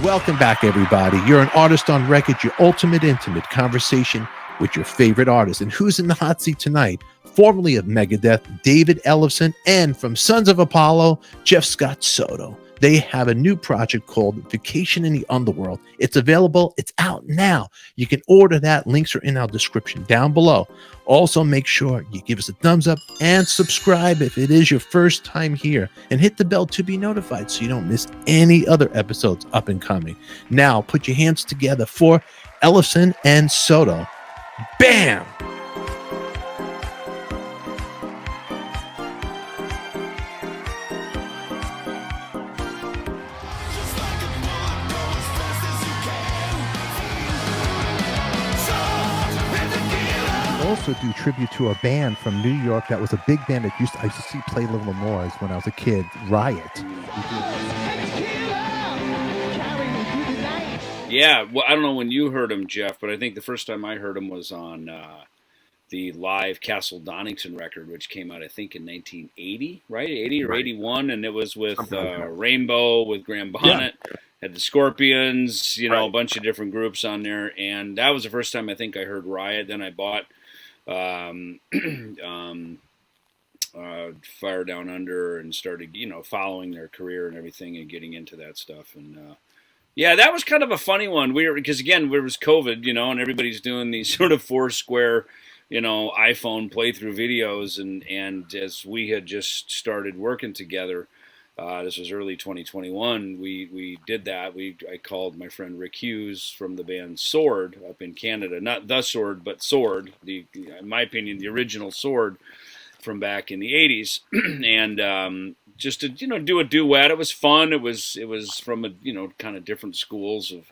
Welcome back, everybody. You're an artist on record, your ultimate intimate conversation with your favorite artist. And who's in the hot seat tonight? Formerly of Megadeth, David Ellefson, and from Sons of Apollo, Jeff Scott Soto. They have a new project called Vacation in the Underworld. It's available. It's out now. You can order that. Links are in our description down below. Also, make sure you give us a thumbs up and subscribe if it is your first time here. And hit the bell to be notified so you don't miss any other episodes up and coming. Now, put your hands together for Ellefson and Soto. Bam! Also do tribute to a band from New York that was a big band that I used to see play Little Noise when I was a kid, Riot. Yeah, well, I don't know when you heard him, Jeff, but I think the first time I heard him was on the live Castle Donington record, which came out, I think, in 1980, right? 80 or 81, and it was with Rainbow, with Graham Bonnet. Yeah. Had the Scorpions, a bunch of different groups on there, and that was the first time I think I heard Riot. Then I bought Fire Down Under and started, following their career and everything and getting into that stuff. And yeah, that was kind of a funny one. Because again, there was COVID, and everybody's doing these sort of Foursquare, iPhone playthrough videos, and as we had just started working together. This was early 2021. We did that. I called my friend Rick Hughes from the band Sword up in Canada. Not the Sword, but Sword. In my opinion, the original Sword from back in the 80s. And just to do a duet. It was fun. It was from a kind of different schools of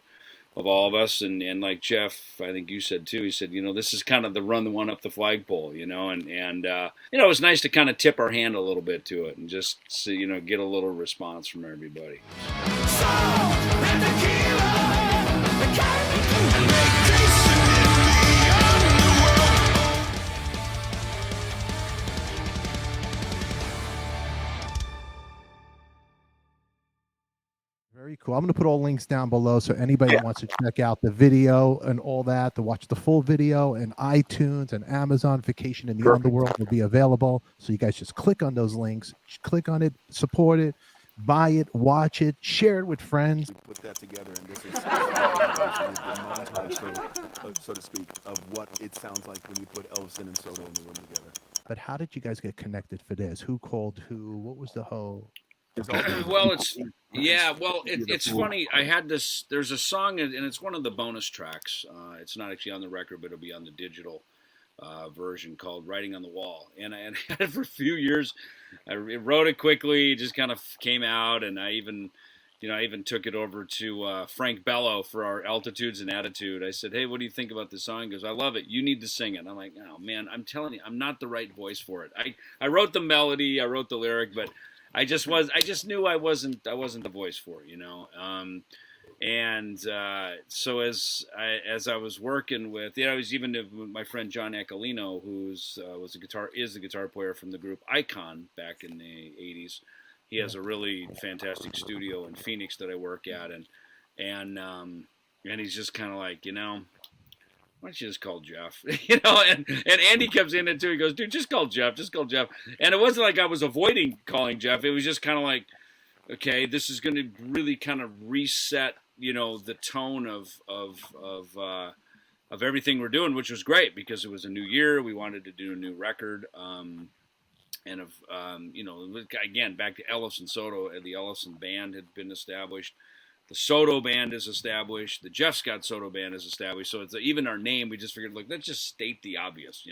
all of us. And like Jeff, I think you said too. He said, this is kind of the one up the flagpole, and it was nice to kind of tip our hand a little bit to it and just get a little response from everybody. Very cool. I'm going to put all links down below so anybody that wants to check out the video and all that, to watch the full video, and iTunes and Amazon Vacation in the Underworld will be available. So you guys just click on those links, click on it, support it, buy it, watch it, share it with friends. We put that together, and this is the montage, so to speak, of what it sounds like when you put Ellefson and Soto in the room together. But how did you guys get connected for this? Who called who? What was the whole... Well, it's funny. I had this. There's a song, and it's one of the bonus tracks. It's not actually on the record, but it'll be on the digital version called "Writing on the Wall." And I had it for a few years. I wrote it quickly. It just kind of came out, and I even took it over to Frank Bello for our Altitudes and Attitude. I said, "Hey, what do you think about this song?" He goes, "I love it. You need to sing it." And I'm like, "Oh man, I'm telling you, I'm not the right voice for it. I wrote the melody, I wrote the lyric, but." I just knew I wasn't the voice for it, so as I was working with, I was even with my friend John Accolino, who's is a guitar player from the group Icon back in the 80s. He has a really fantastic studio in Phoenix that I work at, and he's just kind of like, why don't you just call Jeff? And Andy comes in and too. He goes, dude, just call Jeff. And it wasn't like I was avoiding calling Jeff. It was just kind of like, okay, this is going to really kind of reset, the tone of everything we're doing, which was great because it was a new year. We wanted to do a new record. Again, back to Ellefson-Soto, the Ellefson band had been established. The Soto band is established. The Jeff Scott Soto band is established. So it's even our name. We just figured, let's just state the obvious,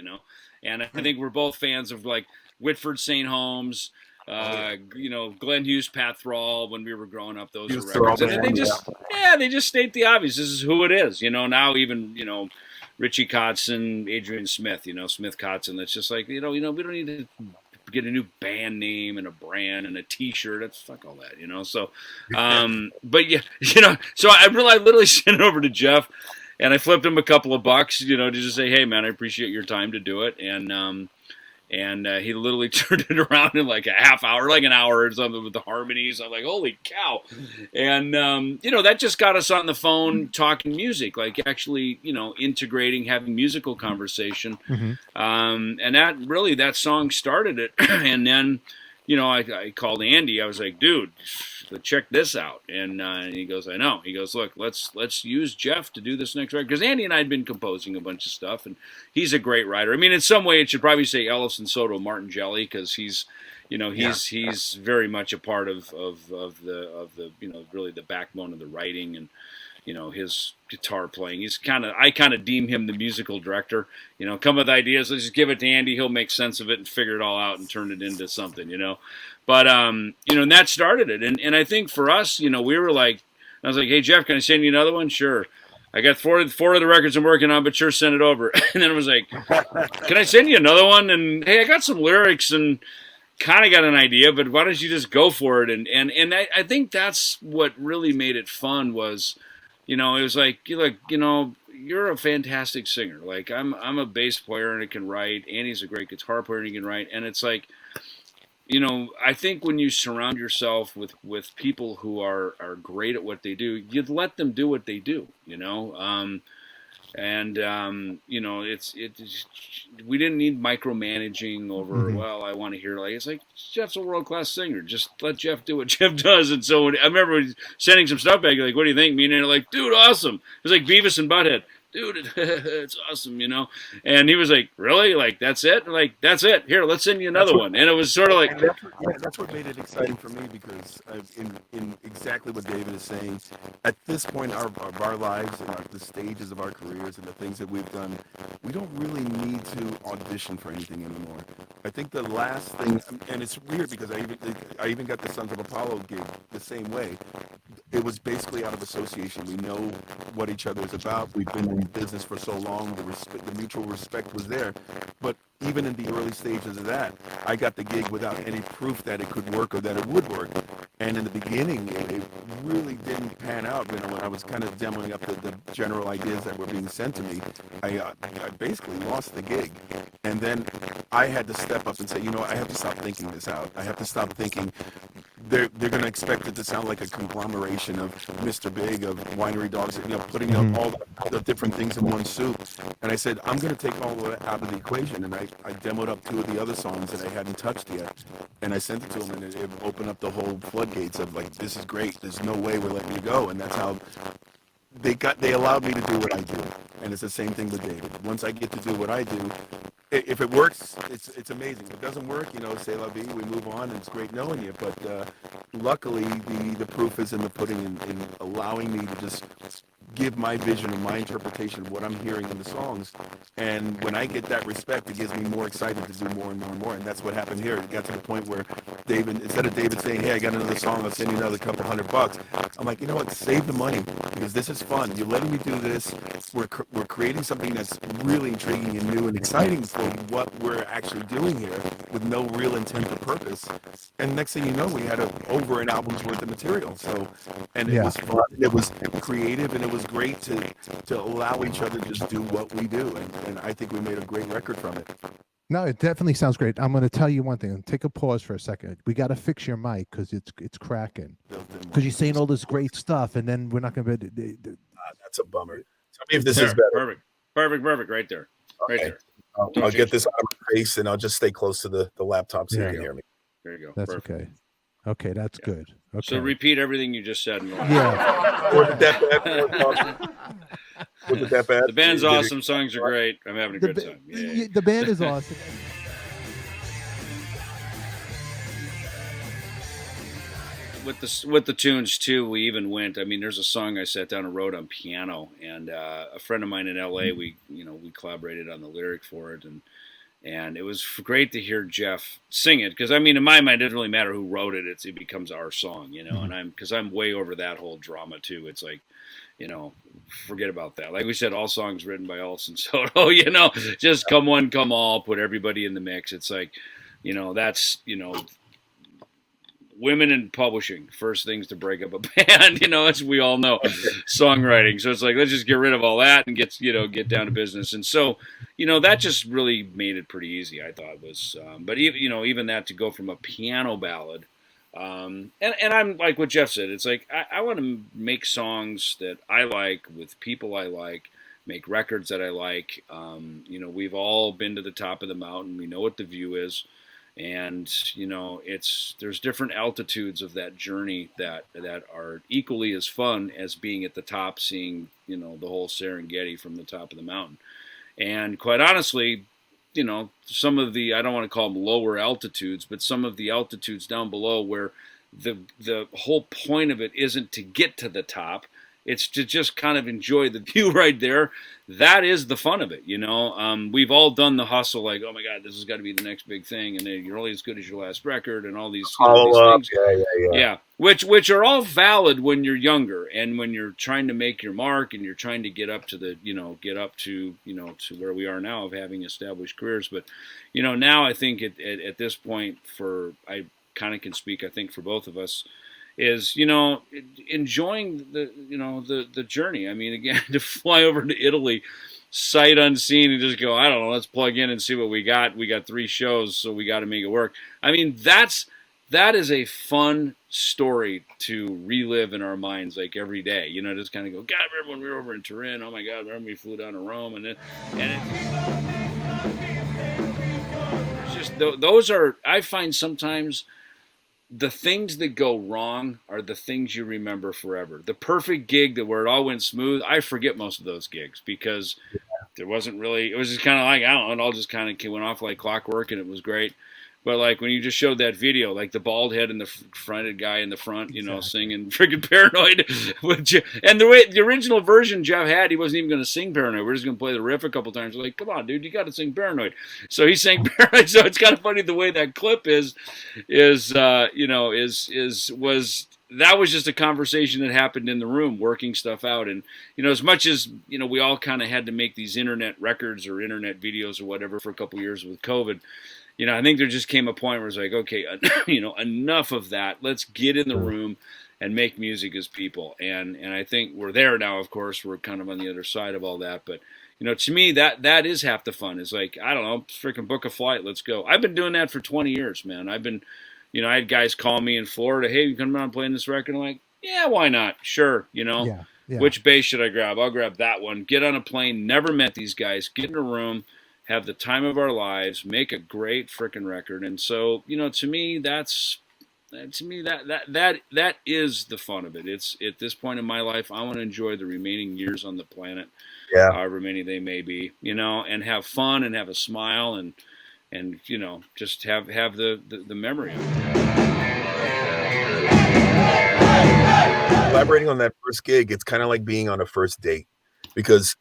And I think we're both fans of like Whitford St. Holmes, Glenn Hughes, Pat Thrall. When we were growing up, those were records. And they just state the obvious. This is who it is. Now even Richie Kotzen, Adrian Smith. Smith Kotzen. It's just like we don't need to get a new band name and a brand and a T-shirt. That's fuck all that, So, but yeah, So I literally sent it over to Jeff, and I flipped him a couple of bucks, to just say, hey man, I appreciate your time to do it, and And he literally turned it around in like a half hour, like an hour or something with the harmonies. I'm like, holy cow. And, that just got us on the phone talking music, like actually, integrating, having musical conversation. And that song started it. And then, I called Andy. I was like, dude, check this out. And he goes, I know. He goes, look, let's use Jeff to do this next record. Because Andy and I had been composing a bunch of stuff, and he's a great writer. I mean, in some way, it should probably say Ellefson-Soto Martongelli, because he's very much a part of the really the backbone of the writing and his guitar playing. I kind of deem him the musical director. Come with ideas, let's just give it to Andy. He'll make sense of it and figure it all out and turn it into something. But and that started it. And I think for us, we were like, I was like, hey Jeff, can I send you another one? Sure. I got four of the records I'm working on, but sure, send it over. And then I was like, can I send you another one? And hey, I got some lyrics and kind of got an idea, but why don't you just go for it? And I think that's what really made it fun was, it was like, you're a fantastic singer. Like I'm a bass player and I can write. Andy's a great guitar player and he can write. And it's like, I think when you surround yourself with people who are great at what they do, you'd let them do what they do, we didn't need micromanaging over, well, I want to hear, like, it's like, Jeff's a world-class singer. Just let Jeff do what Jeff does. And so I remember sending some stuff back, like, what do you think? Me and they're like, dude, awesome. It was like Beavis and Butthead. Dude, it's awesome, And he was like, really? Like, that's it? Like, that's it. Here, let's send you another one. And it was sort of like... That's what made it exciting for me, because in exactly what David is saying, at this point of our lives and the stages of our careers and the things that we've done, we don't really need to audition for anything anymore. I think the last thing, and it's weird because I even got the Sons of Apollo gig the same way. It was basically out of association. We know what each other is about. We've been in business for so long. The mutual respect was there. But even in the early stages of that, I got the gig without any proof that it could work or that it would work. And in the beginning, it really didn't pan out. When I was kind of demoing up the general ideas that were being sent to me, I basically lost the gig. And then I had to step up and say, I have to stop thinking this out. I have to stop thinking they're going to expect it to sound like a conglomeration of Mr. Big, of Winery Dogs, putting up all the different things in one soup. And I said, I'm going to take all of that out of the equation. And I demoed up 2 of the other songs that I hadn't touched yet. And I sent it to them, and it opened up the whole floodgates of, like, this is great. There's no way we're letting you go. And that's how they allowed me to do what I do. And it's the same thing with David. Once I get to do what I do, if it works, it's amazing. If it doesn't work, c'est la vie, we move on, and it's great knowing you. But luckily, the proof is in the pudding, in allowing me to just give my vision and my interpretation of what I'm hearing in the songs. And when I get that respect, it gets me more excited to do more and more and more. And that's what happened here. It got to the point where David, instead of David saying, hey, I got another song, I'll send you another couple $100, I'm like, you know what, save the money, because this is fun. You're letting me do this. We're creating something that's really intriguing and new and exciting for what we're actually doing here, with no real intent or purpose. And next thing you know, we had over an album's worth of material. So, and it was fun, it was creative, and it was great to allow each other to just do what we do. And I think we made a great record from it. No, it definitely sounds great. I'm going to tell you one thing. Take a pause for a second. We got to fix your mic because it's cracking. Because you're saying all this great stuff, and then we're not going to be. That's a bummer. Tell me if this is better. Perfect. Right there. Okay. Right there. I'll get this out of my face, and I'll just stay close to the laptop so you can hear me. There you go. That's Perfect. Okay. Okay, that's good. Okay. So repeat everything you just said. Yeah. Was it that bad? The band's awesome. Songs are great. I'm having a good time. Yeah. The band is awesome. With the tunes too, we even went. I mean, there's a song I sat down and wrote on piano, and a friend of mine in LA, we collaborated on the lyric for it, and it was great to hear Jeff sing it, because I mean, in my mind, it doesn't really matter who wrote it; it becomes our song, And I'm way over that whole drama too. It's like, forget about that. Like we said, all songs written by Ellefson-Soto. Just come one, come all, put everybody in the mix. It's like, that's women in publishing, first things to break up a band, as we all know, songwriting. So it's like, let's just get rid of all that and get down to business. And so, that just really made it pretty easy, I thought was, but even that to go from a piano ballad, and I'm like what Jeff said, it's like, I want to make songs that I like with people I like, make records that I like. We've all been to the top of the mountain. We know what the view is. And there's different altitudes of that journey that are equally as fun as being at the top, seeing the whole Serengeti from the top of the mountain. And quite honestly, some of the, I don't want to call them lower altitudes, but some of the altitudes down below where the whole point of it isn't to get to the top. It's to just kind of enjoy the view right there. That is the fun of it, We've all done the hustle, like, oh my God, this has got to be the next big thing, and then you're only as good as your last record, and all these, these things. Yeah. Which are all valid when you're younger, and when you're trying to make your mark, and you're trying to get up to the, to where we are now of having established careers. But, now I think at this point, I kind of can speak, I think, for both of us, is enjoying the journey. I mean, again, to fly over to Italy sight unseen and just go, I don't know, let's plug in and see what we got. We got 3 shows, so we got to make it work. I mean, that is a fun story to relive in our minds, like every day. Just kind of go, God, remember when we were over in Turin? Oh my God, remember when we flew down to Rome? And it's just those are, I find sometimes, the things that go wrong are the things you remember forever. The perfect gig where it all went smooth, I forget most of those gigs because there wasn't really, it was just kind of like, I don't know, it all just kind of went off like clockwork and it was great. But like when you just showed that video, like the bald head and the fronted guy in the front, singing freaking Paranoid. And the original version Jeff had, he wasn't even going to sing Paranoid. We're just going to play the riff a couple times. We're like, come on, dude, you got to sing Paranoid. So he sang Paranoid. So it's kind of funny the way that clip that was just a conversation that happened in the room, working stuff out. And, as much as, we all kind of had to make these internet records or internet videos or whatever for a couple years with COVID, I think there just came a point where it's like, okay, enough of that. Let's get in the room and make music as people. And I think we're there now, of course. We're kind of on the other side of all that. But, to me, that is half the fun. It's like, I don't know, freaking book a flight. Let's go. I've been doing that for 20 years, man. I've been, I had guys call me in Florida. Hey, you coming around playing this record? I'm like, yeah, why not? Sure, Yeah. Which bass should I grab? I'll grab that one. Get on a plane. Never met these guys. Get in a room. Have the time of our lives, make a great freaking record. And so, to me, that is the fun of it. It's at this point in my life, I want to enjoy the remaining years on the planet, however many they may be, and have fun and have a smile and just have the memory of it. Elaborating on that first gig, it's kind of like being on a first date, because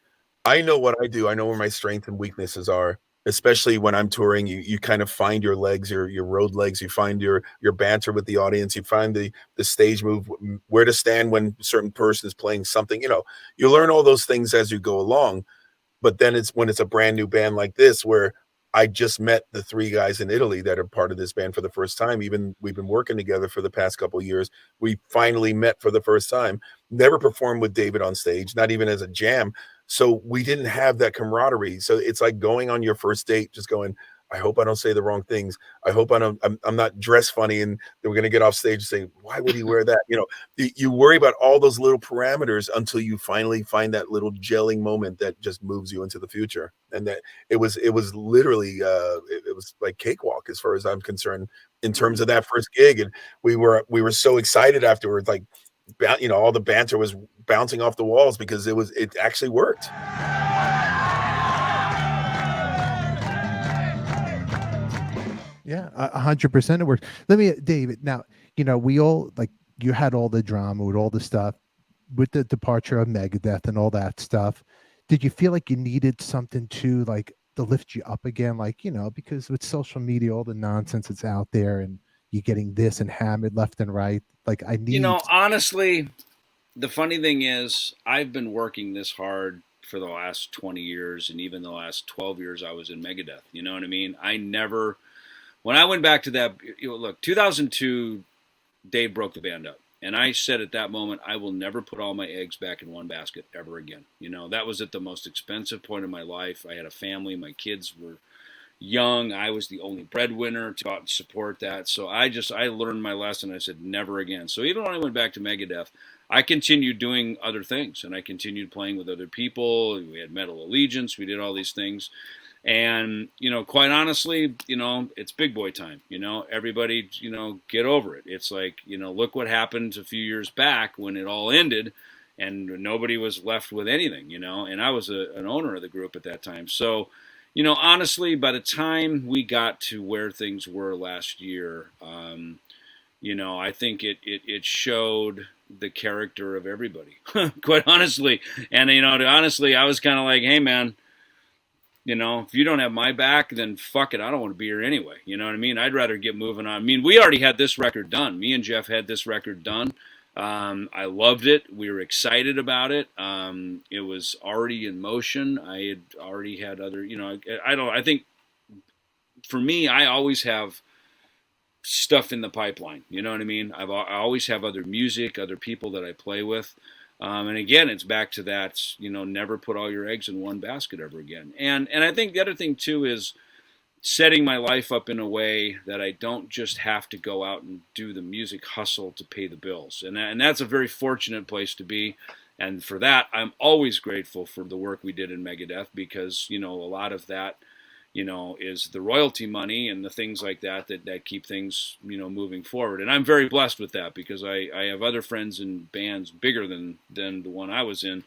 I know what I do. I know where my strengths and weaknesses are, especially when I'm touring. You kind of find your legs, your road legs. You find your banter with the audience. You find the stage move, where to stand when a certain person is playing something. You learn all those things as you go along. But then when it's a brand new band like this, where I just met the 3 guys in Italy that are part of this band for the first time. Even we've been working together for the past couple of years. We finally met for the first time. Never performed with David on stage, not even as a jam. So we didn't have that camaraderie. So it's like going on your first date, just going, I hope I don't say the wrong things. I hope I'm not dressed funny and we're going to get off stage and say, why would he wear that? You worry about all those little parameters until you finally find that little gelling moment that just moves you into the future. And that it was literally, it was like cakewalk as far as I'm concerned in terms of that first gig. And we were so excited afterwards, like, all the banter was bouncing off the walls because it actually worked. Yeah, 100% it works. David, now, we all, like, you had all the drama with all the stuff with the departure of Megadeth and all that stuff. Did you feel like you needed something to lift you up again? Like, because with social media, all the nonsense that's out there and you're getting this and hammered left and right. Like, I need... honestly, the funny thing is I've been working this hard for the last 20 years and even the last 12 years I was in Megadeth. You know what I mean? When I went back to that, look, 2002 Dave broke the band up. And I said at that moment, I will never put all my eggs back in one basket ever again. You know, that was at the most expensive point of my life. I had a family. My kids were young. I was the only breadwinner to go out and support that. So I learned my lesson. I said, never again. So even when I went back to Megadeth, I continued doing other things, and I continued playing with other people. We had Metal Allegiance. We did all these things. And, you know, quite honestly, you know, it's big boy time. You know, everybody, you know, get over it. It's like, you know, look what happened a few years back when it all ended and nobody was left with anything, you know, and I was an owner of the group at that time. So, you know, honestly, by the time we got to where things were last year, you know, I think it showed the character of everybody, quite honestly. And, you know, honestly, I was kind of like, hey, man, you know, if you don't have my back, then fuck it. I don't want to be here anyway. You know what I mean? I'd rather get moving on. I mean, we already had this record done. Me and Jeff had this record done. I loved it. We were excited about it. It was already in motion. I had already had other, you know, I think for me, I always have stuff in the pipeline. You know what I mean? I always have other music, other people that I play with. And again, it's back to that, you know, never put all your eggs in one basket ever again. And I think the other thing too is setting my life up in a way that I don't just have to go out and do the music hustle to pay the bills. And that's a very fortunate place to be. And for that, I'm always grateful for the work we did in Megadeth because, you know, a lot of that, you know, is the royalty money and the things like that keep things, you know, moving forward. And I'm very blessed with that because I have other friends in bands bigger than the one I was in,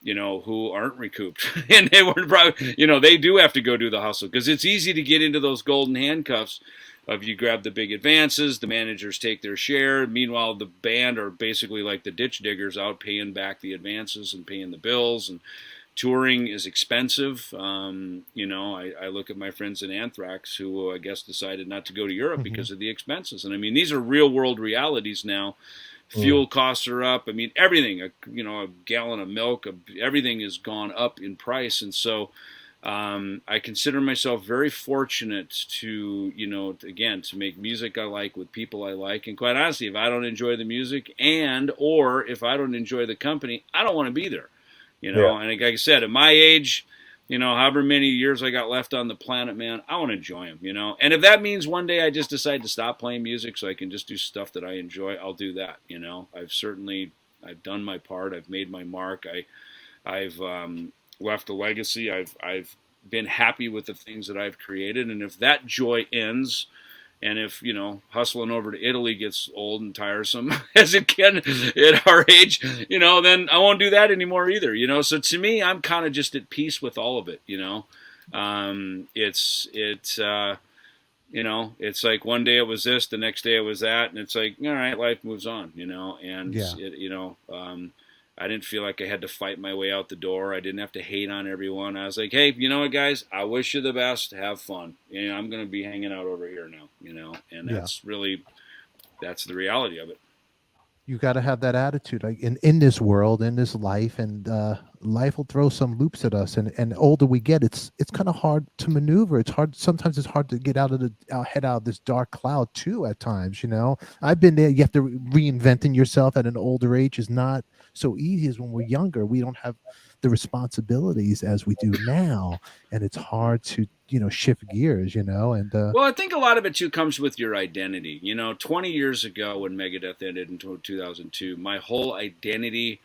you know, who aren't recouped. And they were probably, you know, they do have to go do the hustle because it's easy to get into those golden handcuffs of you grab the big advances, the managers take their share. Meanwhile, the band are basically like the ditch diggers out paying back the advances and paying the bills. And touring is expensive. You know, I look at my friends in Anthrax who I guess decided not to go to Europe because of the expenses. And I mean, these are real world realities now. Fuel costs are up. I mean, everything, you know, a gallon of milk, everything has gone up in price. And so I consider myself very fortunate to, you know, again, to make music I like with people I like. And quite honestly, if I don't enjoy the music or if I don't enjoy the company, I don't want to be there. You know, and like I said, at my age, you know, however many years I got left on the planet, man, I want to enjoy them, you know. And if that means one day I just decide to stop playing music so I can just do stuff that I enjoy, I'll do that, you know. I've done my part. I've made my mark. I've left a legacy. I've been happy with the things that I've created. And if that joy ends, and if, you know, hustling over to Italy gets old and tiresome, as it can at our age, you know, then I won't do that anymore either, you know. So to me, I'm kind of just at peace with all of it, you know. You know, it's like one day it was this, the next day it was that, and it's like, all right, life moves on, you know. And, you know, I didn't feel like I had to fight my way out the door. I didn't have to hate on everyone. I was like, hey, you know what, guys? I wish you the best. Have fun. You know, I'm going to be hanging out over here now, you know, and that's that's the reality of it. You got to have that attitude, like in this world, in this life, and life will throw some loops at us. And older we get, it's kind of hard to maneuver. It's hard. Sometimes it's hard to get head out of this dark cloud too. At times, you know, I've been there. You have to reinventing yourself at an older age is not so easy as when we're younger. We don't have the responsibilities as we do now, and it's hard to, you know, shift gears, you know. And well, I think a lot of it too comes with your identity. You know, 20 years ago when Megadeth ended in 2002, my whole identity,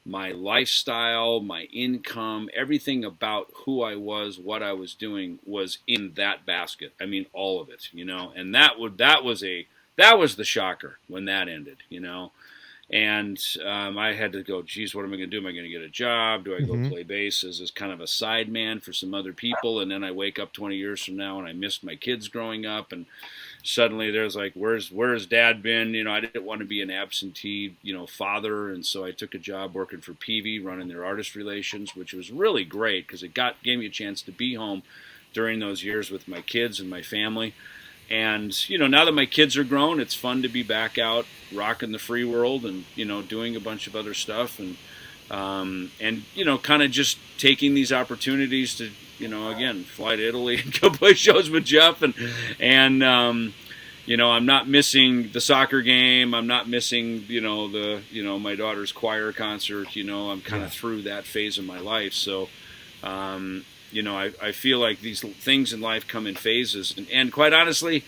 my lifestyle, my income, everything about who I was, what I was doing was in that basket. I mean, all of it, you know. And that was the shocker when that ended, you know. And I had to go, geez, what am I going to do? Am I going to get a job? Do I go play bass as kind of a sideman for some other people? And then I wake up 20 years from now and I missed my kids growing up. And suddenly there's like, where's Dad been? You know, I didn't want to be an absentee, you know, father. And so I took a job working for Peavey, running their artist relations, which was really great because it gave me a chance to be home during those years with my kids and my family. And, you know, now that my kids are grown, it's fun to be back out rocking the free world and, you know, doing a bunch of other stuff and you know, kind of just taking these opportunities to, you know, again, fly to Italy and go play shows with Jeff and I'm not missing the soccer game. I'm not missing, my daughter's choir concert. I'm kind of through that phase of my life. So, I feel like these things in life come in phases. And quite honestly,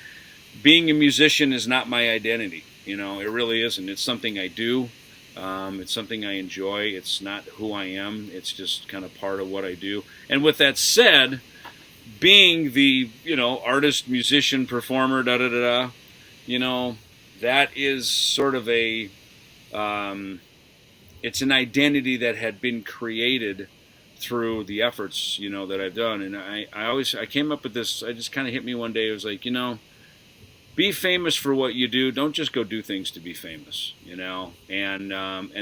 being a musician is not my identity. It really isn't. It's something I do. It's something I enjoy. It's not who I am. It's just kind of part of what I do. And with that said, being the, artist, musician, performer, that is sort of it's an identity that had been created through the efforts, that I've done. And I came up with this, I just kind of hit me one day. It was like, be famous for what you do. Don't just go do things to be famous, and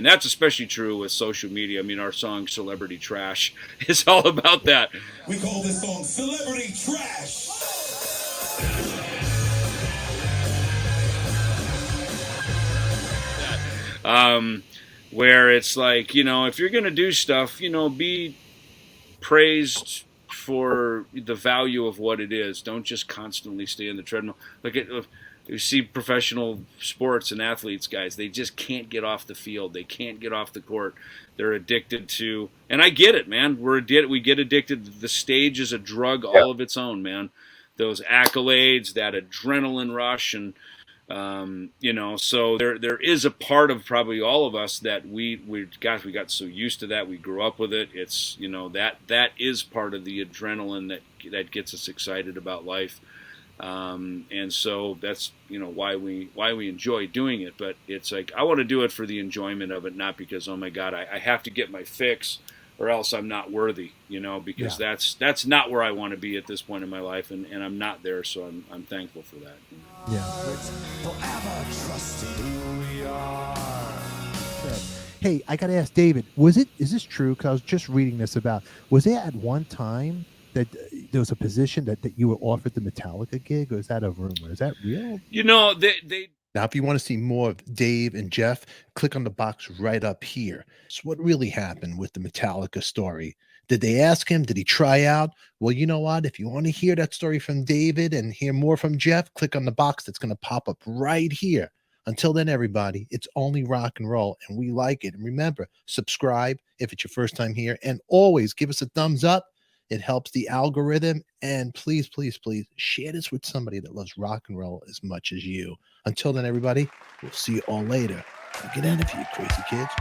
that's especially true with social media. I mean, our song "Celebrity Trash" is all about that. We call this song "Celebrity Trash." Where it's like, if you're gonna do stuff, be praised for the value of what it is. Don't just constantly stay in the treadmill. You see professional sports and athletes, guys, they just can't get off the field. They can't get off the court. They're addicted to, and I get it, man. We get addicted. The stage is a drug all of its own, man. Those accolades, that adrenaline rush, and so there is a part of probably all of us that we got so used to that. We grew up with it. It's, that is part of the adrenaline that gets us excited about life. And so that's, why we enjoy doing it. But it's like, I want to do it for the enjoyment of it, not because, oh my God, I have to get my fix or else I'm not worthy, because that's not where I want to be at this point in my life. And I'm not there. So I'm thankful for that. Yeah. Forever trusting who we are. Hey, I got to ask David, is this true? Because I was just reading this was there at one time that there was a position that you were offered the Metallica gig, or is that a rumor? Is that real? They Now, if you want to see more of Dave and Jeff, click on the box right up here. So what really happened with the Metallica story? Did they ask him? Did he try out? Well, you know what? If you want to hear that story from David and hear more from Jeff, click on the box that's going to pop up right here. Until then, everybody, it's only rock and roll, and we like it. And remember, subscribe if it's your first time here, and always give us a thumbs up. It helps the algorithm. And please, please, please share this with somebody that loves rock and roll as much as you. Until then, everybody, we'll see you all later. Get out of here, crazy kids.